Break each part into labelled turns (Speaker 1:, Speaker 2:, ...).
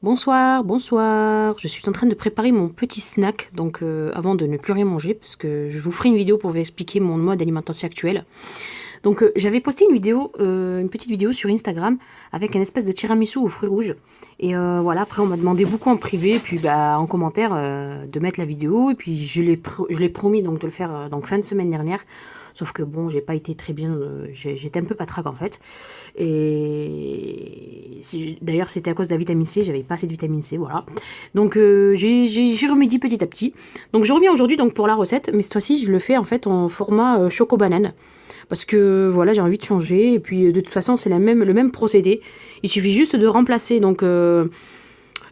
Speaker 1: Bonsoir, bonsoir. Je suis en train de préparer mon petit snack, donc avant de ne plus rien manger, parce que je vous ferai une vidéo pour vous expliquer mon mode d'alimentation actuel. Donc j'avais posté une vidéo, une petite vidéo sur Instagram avec un espèce de tiramisu aux fruits rouges. Et voilà, après on m'a demandé beaucoup en privé, puis bah, en commentaire de mettre la vidéo. Et puis je l'ai promis donc de le faire donc fin de semaine dernière. Sauf que bon, j'ai pas été très bien, j'étais un peu patraque en fait. Et d'ailleurs c'était à cause de la vitamine C, j'avais pas assez de vitamine C, voilà. Donc j'ai remédié petit à petit. Donc je reviens aujourd'hui donc pour la recette, mais cette fois-ci je le fais en fait en format choco banane. Parce que voilà, j'ai envie de changer. Et puis de toute façon, c'est le même procédé. Il suffit juste de remplacer donc le,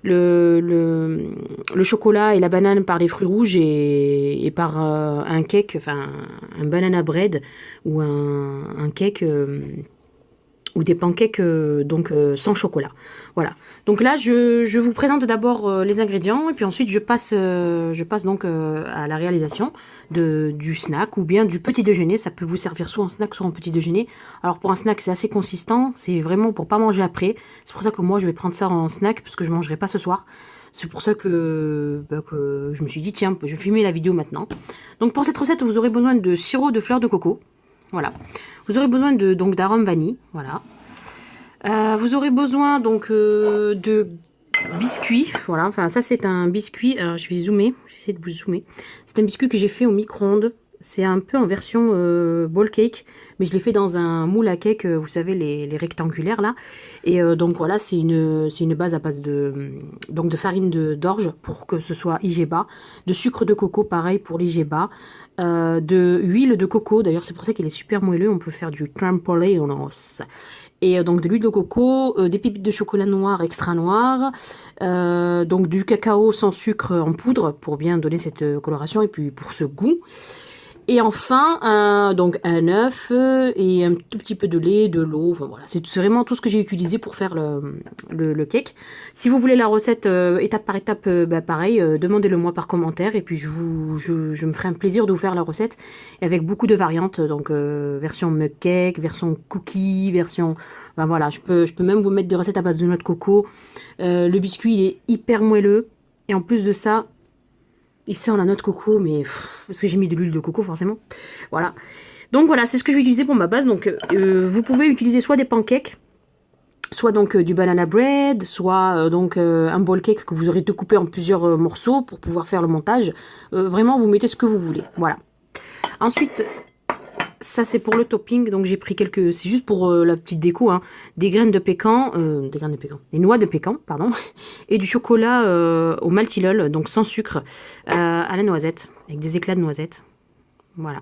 Speaker 1: le, le chocolat et la banane par les fruits rouges et par un cake, enfin un banana bread ou un cake ou des pancakes sans chocolat. Voilà. Donc là, je vous présente d'abord les ingrédients et puis ensuite je passe donc à la réalisation du snack ou bien du petit déjeuner. Ça peut vous servir soit en snack, soit en petit déjeuner. Alors pour un snack, c'est assez consistant. C'est vraiment pour pas manger après. C'est pour ça que moi, je vais prendre ça en snack parce que je mangerai pas ce soir. C'est pour ça que je me suis dit, tiens, je vais filmer la vidéo maintenant. Donc pour cette recette, vous aurez besoin de sirop de fleur de coco. Voilà. Vous aurez besoin donc d'arôme vanille. Voilà. Vous aurez besoin donc de biscuits. Voilà. Enfin, ça c'est un biscuit. Alors je vais zoomer. Je vais essayer de vous zoomer. C'est un biscuit que j'ai fait au micro-ondes. C'est un peu en version ball cake, mais je l'ai fait dans un moule à cake, vous savez, les rectangulaires là. Et donc voilà, c'est une base à base de farine d'orge pour que ce soit IGBA, de sucre de coco pareil pour l'IGBA, de huile de coco, d'ailleurs c'est pour ça qu'il est super moelleux, on peut faire du trampolinos. Et donc de l'huile de coco, des pépites de chocolat noir extra noir, donc du cacao sans sucre en poudre pour bien donner cette coloration et puis pour ce goût. Et enfin, donc un œuf et un tout petit peu de lait, de l'eau. Enfin, voilà, c'est vraiment tout ce que j'ai utilisé pour faire le cake. Si vous voulez la recette étape par étape, bah, pareil, demandez-le moi par commentaire. Et puis je me ferai un plaisir de vous faire la recette. Et avec beaucoup de variantes. Donc version mug cake, version cookie, version... Ben voilà, je peux même vous mettre des recettes à base de noix de coco. Le biscuit, il est hyper moelleux. Et en plus de ça, il sent la noix de coco, mais parce que j'ai mis de l'huile de coco forcément. Voilà. Donc voilà, c'est ce que je vais utiliser pour ma base. Donc vous pouvez utiliser soit des pancakes, soit donc du banana bread, soit un ball cake que vous aurez découpé en plusieurs morceaux pour pouvoir faire le montage. Vraiment, vous mettez ce que vous voulez. Voilà. Ensuite, ça c'est pour le topping, donc j'ai pris quelques, c'est juste pour la petite déco, hein, des graines de pécan, des noix de pécan, pardon, et du chocolat au maltilol, donc sans sucre, à la noisette, avec des éclats de noisettes. Voilà.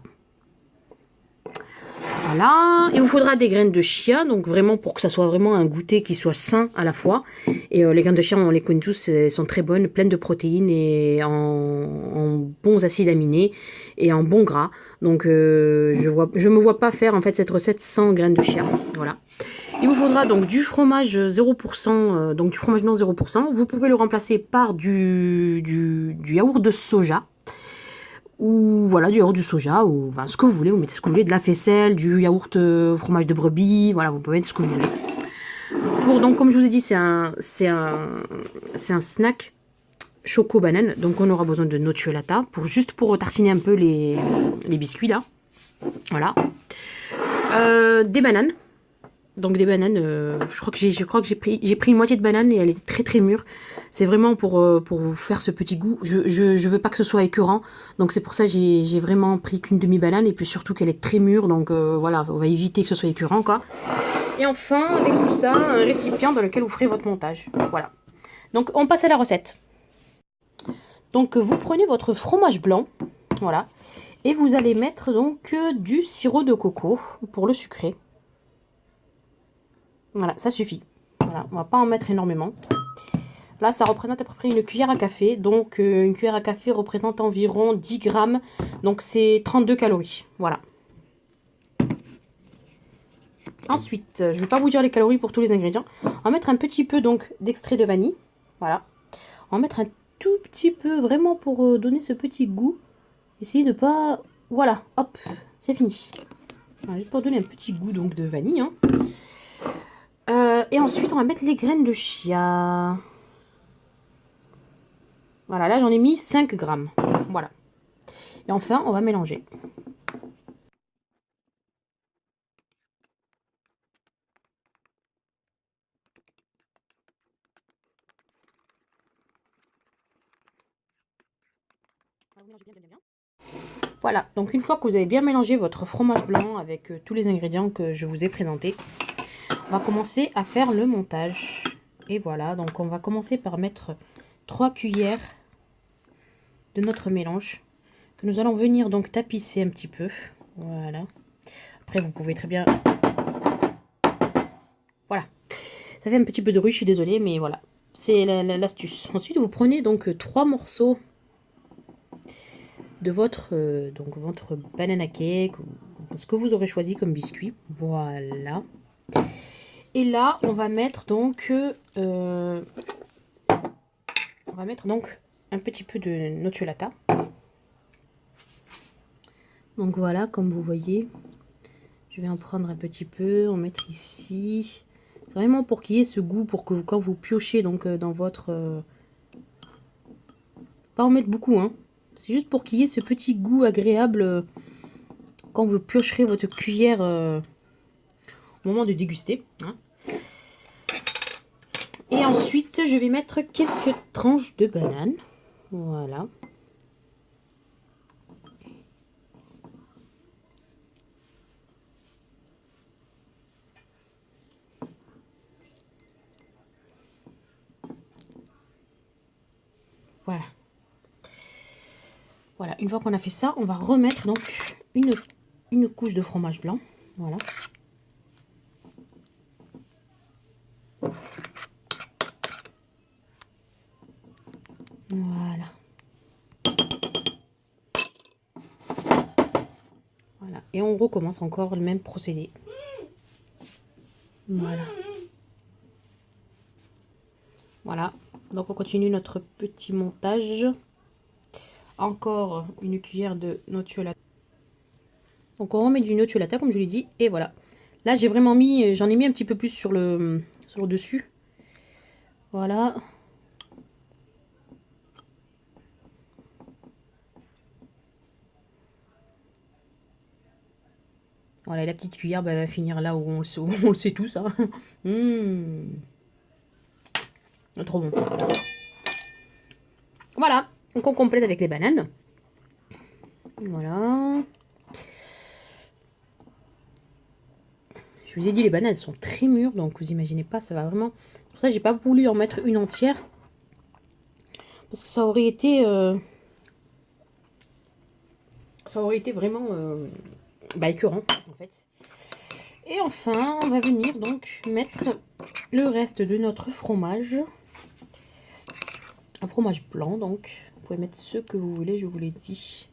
Speaker 1: Voilà, il vous faudra des graines de chia, donc vraiment pour que ça soit vraiment un goûter qui soit sain à la fois. Et les graines de chia, on les connaît tous, elles sont très bonnes, pleines de protéines et en bons acides aminés et en bons gras. Donc je me vois pas faire en fait cette recette sans graines de chia. Voilà. Il vous faudra donc du fromage 0%, donc du fromage blanc 0%. Vous pouvez le remplacer par du yaourt de soja ou voilà, du yaourt du soja, ou enfin, ce que vous voulez, vous mettez ce que vous voulez, de la faisselle, du yaourt fromage de brebis, voilà, vous pouvez mettre ce que vous voulez. Donc, comme je vous ai dit, c'est un snack choco banane, donc on aura besoin de nocciolata, juste pour tartiner un peu les biscuits là, voilà. Des bananes. Donc des bananes, je crois que j'ai pris une moitié de banane et elle est très très mûre. C'est vraiment pour vous faire ce petit goût. Je veux pas que ce soit écœurant, donc c'est pour ça que j'ai vraiment pris qu'une demi-banane et puis surtout qu'elle est très mûre, donc voilà, on va éviter que ce soit écœurant quoi. Et enfin, avec tout ça, un récipient dans lequel vous ferez votre montage. Voilà. Donc on passe à la recette. Donc vous prenez votre fromage blanc, voilà, et vous allez mettre donc du sirop de coco pour le sucrer. Voilà, ça suffit. Voilà, on va pas en mettre énormément. Là, ça représente à peu près une cuillère à café. Donc, une cuillère à café représente environ 10 grammes. Donc, c'est 32 calories. Voilà. Ensuite, je ne vais pas vous dire les calories pour tous les ingrédients. On va mettre un petit peu donc d'extrait de vanille. Voilà. On va mettre un tout petit peu, vraiment pour donner ce petit goût. Essayez de pas... Voilà, hop, c'est fini. Voilà, juste pour donner un petit goût donc de vanille, hein. Et ensuite, on va mettre les graines de chia. Voilà, là j'en ai mis 5 grammes. Voilà. Et enfin, on va mélanger. Voilà, donc une fois que vous avez bien mélangé votre fromage blanc avec tous les ingrédients que je vous ai présentés, on va commencer à faire le montage. Et voilà, donc on va commencer par mettre 3 cuillères de notre mélange que nous allons venir donc tapisser un petit peu. Voilà. Après, vous pouvez très bien... Voilà. Ça fait un petit peu de bruit, je suis désolée, mais voilà. C'est l'astuce. Ensuite, vous prenez donc 3 morceaux de votre banana cake, ou ce que vous aurez choisi comme biscuit. Voilà. Et là, on va mettre donc un petit peu de nocciolata. Donc voilà, comme vous voyez, je vais en prendre un petit peu, en mettre ici. C'est vraiment pour qu'il y ait ce goût, pour que quand vous piochez donc dans votre... Pas en mettre beaucoup, hein. C'est juste pour qu'il y ait ce petit goût agréable quand vous piocherez votre cuillère au moment de déguster. Hein. Et ensuite, je vais mettre quelques tranches de banane. Voilà. Voilà. Voilà, une fois qu'on a fait ça, on va remettre donc une couche de fromage blanc. Voilà. Voilà. Voilà. Et on recommence encore le même procédé. Voilà. Voilà. Donc on continue notre petit montage. Encore une cuillère de nocciolata. Donc on remet du nocciolata comme je l'ai dit. Et voilà. Là j'ai vraiment mis, j'en ai mis un petit peu plus sur le dessus. Voilà. Voilà, la petite cuillère bah, va finir là où on le sait tous. Hein. Trop bon. Voilà, donc on complète avec les bananes. Voilà. Je vous ai dit, les bananes sont très mûres, donc vous imaginez pas, ça va vraiment... C'est pour ça que j'ai pas voulu en mettre une entière. Parce que ça aurait été... vraiment écœurant, en fait. Et enfin, on va venir donc mettre le reste de notre fromage. Un fromage blanc, donc. Vous pouvez mettre ce que vous voulez, je vous l'ai dit.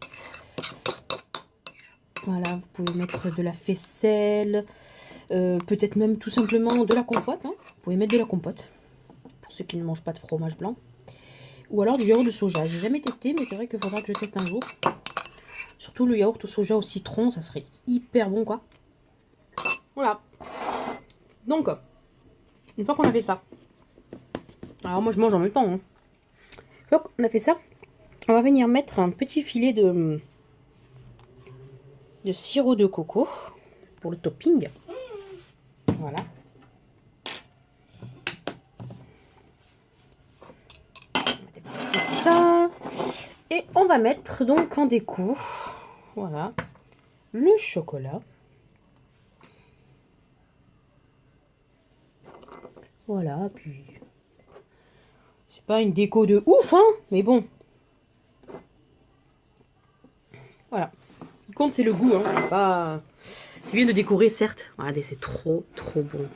Speaker 1: Voilà, vous pouvez mettre de la faisselle, peut-être même tout simplement de la compote. Hein. Vous pouvez mettre de la compote, pour ceux qui ne mangent pas de fromage blanc. Ou alors du yaourt de soja. J'ai jamais testé, mais c'est vrai qu'il faudra que je teste un jour. Surtout le yaourt au soja au citron, ça serait hyper bon, quoi. Voilà. Donc, une fois qu'on a fait ça, alors moi je mange en même temps. Hein. Une fois qu'on a fait ça, on va venir mettre un petit filet de sirop de coco pour le topping. Voilà. C'est ça. Et on va mettre donc en déco, voilà, le chocolat. Voilà, puis c'est pas une déco de ouf, hein, mais bon. Voilà. Ce qui compte, c'est le goût, hein. C'est pas... C'est bien de décorer, certes. Regardez, c'est trop bon.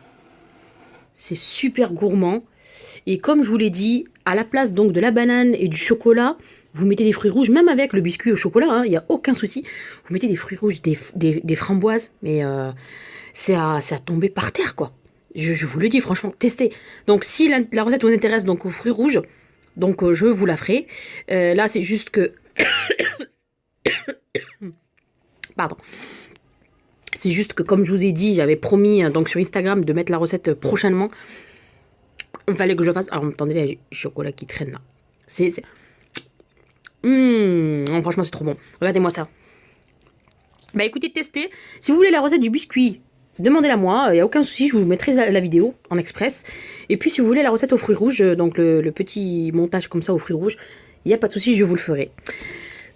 Speaker 1: C'est super gourmand. Et comme je vous l'ai dit, à la place donc de la banane et du chocolat, vous mettez des fruits rouges, même avec le biscuit au chocolat, il n'y a aucun souci. Vous mettez des fruits rouges, des framboises, mais c'est à tomber par terre, quoi. Je vous le dis, franchement, testez. Donc, si la recette vous intéresse, donc aux fruits rouges, donc je vous la ferai. Là, c'est juste que... Pardon. C'est juste que, comme je vous ai dit, j'avais promis donc sur Instagram de mettre la recette prochainement. Il fallait que je le fasse. Alors, attendez, il y a du chocolat qui traîne là. Franchement, c'est trop bon. Regardez-moi ça. Bah écoutez, testez. Si vous voulez la recette du biscuit, demandez-la moi. Il n'y a aucun souci, je vous mettrai la vidéo en express. Et puis si vous voulez la recette aux fruits rouges, donc le petit montage comme ça aux fruits rouges, il n'y a pas de souci, je vous le ferai.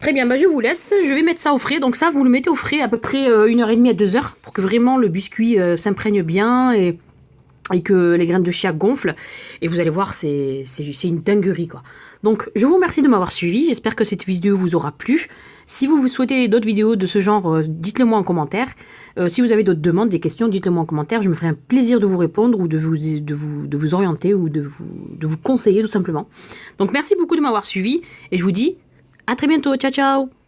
Speaker 1: Très bien, bah je vous laisse. Je vais mettre ça au frais. Donc ça, vous le mettez au frais à peu près 1h30 à 2h pour que vraiment le biscuit s'imprègne bien et que les graines de chia gonflent. Et vous allez voir, c'est une dinguerie, quoi. Donc, je vous remercie de m'avoir suivi. J'espère que cette vidéo vous aura plu. Si vous souhaitez d'autres vidéos de ce genre, dites-le moi en commentaire. Si vous avez d'autres demandes, des questions, dites-le moi en commentaire. Je me ferai un plaisir de vous répondre ou de vous orienter ou de vous conseiller, tout simplement. Donc, merci beaucoup de m'avoir suivi. Et je vous dis à très bientôt. Ciao, ciao!